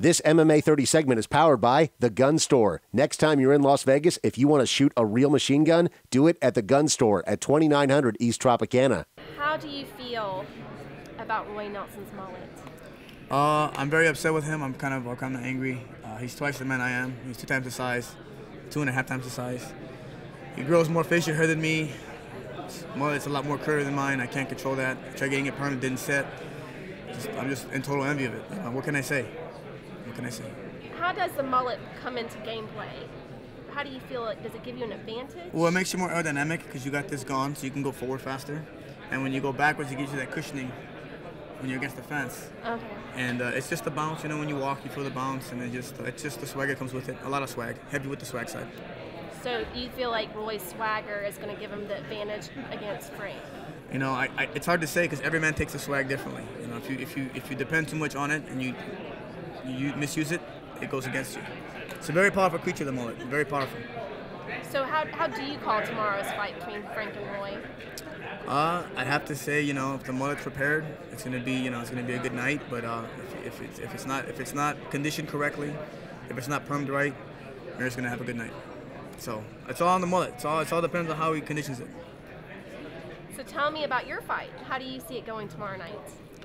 This MMA 30 segment is powered by The Gun Store. Next time you're in Las Vegas, if you want to shoot a real machine gun, do it at The Gun Store at 2900 East Tropicana. How do you feel about Roy Nelson's mullet? I'm very upset with him. I'm kind of angry. He's twice the man I am. He's 2 times the size, 2.5 times the size. He grows more facial hair than me. His mullet's a lot more curly than mine. I can't control that. I tried getting it permanent, didn't set. I'm just in total envy of it. What can I say? What can I say? How does the mullet come into gameplay? How do you feel it? Does it give you an advantage? Well, it makes you more aerodynamic because you got this gone, so you can go forward faster. And when you go backwards, it gives you that cushioning when you're against the fence. Okay. And it's just the bounce, when you walk, you feel the bounce, and it's just the swag that comes with it. A lot of swag, heavy with the swag side. So you feel like Roy's swagger is going to give him the advantage against Frank? It's hard to say because every man takes the swag differently. If you depend too much on it and you misuse it, it goes against you. It's a very powerful creature, the mullet. Very powerful. So how do you call tomorrow's fight between Frank and Roy? I'd have to say, if the mullet's prepared, it's gonna be, a good night. But if it's not conditioned correctly, if it's not permed right, you're just gonna have a good night. So it's all on the mullet. It's all depends on how he conditions it. So tell me about your fight. How do you see it going tomorrow night?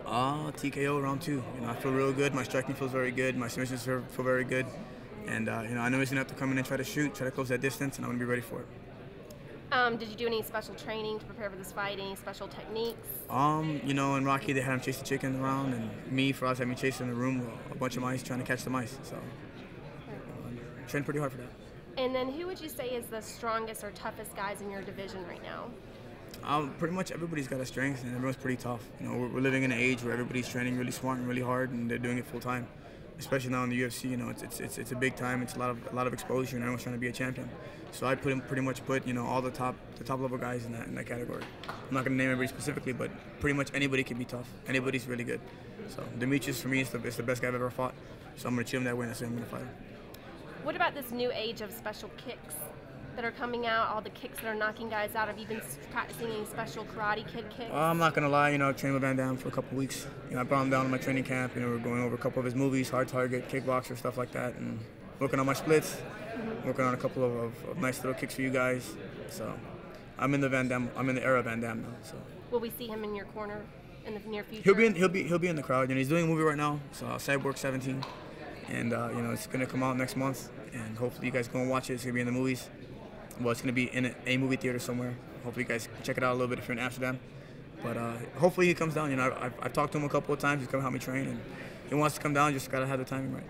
TKO round 2. I feel real good. My striking feels very good. My submissions feel very good. And I know he's gonna have to come in and try to close that distance, and I'm gonna be ready for it. Did you do any special training to prepare for this fight? Any special techniques? In Rocky they had him chase the chicken around, and me, Frost had me chasing in the room a bunch of mice trying to catch the mice. So I trained pretty hard for that. And then who would you say is the strongest or toughest guys in your division right now? Pretty much everybody's got a strength, and everyone's pretty tough. We're living in an age where everybody's training really smart and really hard, and they're doing it full time. Especially now in the UFC, it's a big time. It's a lot of exposure, and everyone's trying to be a champion. So I pretty much put all the top level guys in that category. I'm not gonna name everybody specifically, but pretty much anybody can be tough. Anybody's really good. So Demetrius for me is the best guy I've ever fought. So I'm gonna treat him that way, and that's why I'm gonna fight him. What about this new age of special kicks that are coming out? All the kicks that are knocking guys out. Have you been practicing any special Karate Kid kicks? I'm not gonna lie. I trained with Van Damme for a couple weeks. I brought him down to my training camp. We're going over a couple of his movies, Hard Target, Kickboxer, stuff like that, and working on my splits. Working on a couple of nice little kicks for you guys. So I'm in the era of Van Damme now. So will we see him in your corner in the near future? He'll be in the crowd. He's doing a movie right now. So Cyborg 17, and it's gonna come out next month. And hopefully you guys go and watch it. It's gonna be in the movies. Well, it's gonna be in a movie theater somewhere. Hopefully you guys check it out a little bit if you're in Amsterdam. But hopefully he comes down. I've talked to him a couple of times. He's come help me train, and he wants to come down. Just gotta have the timing right.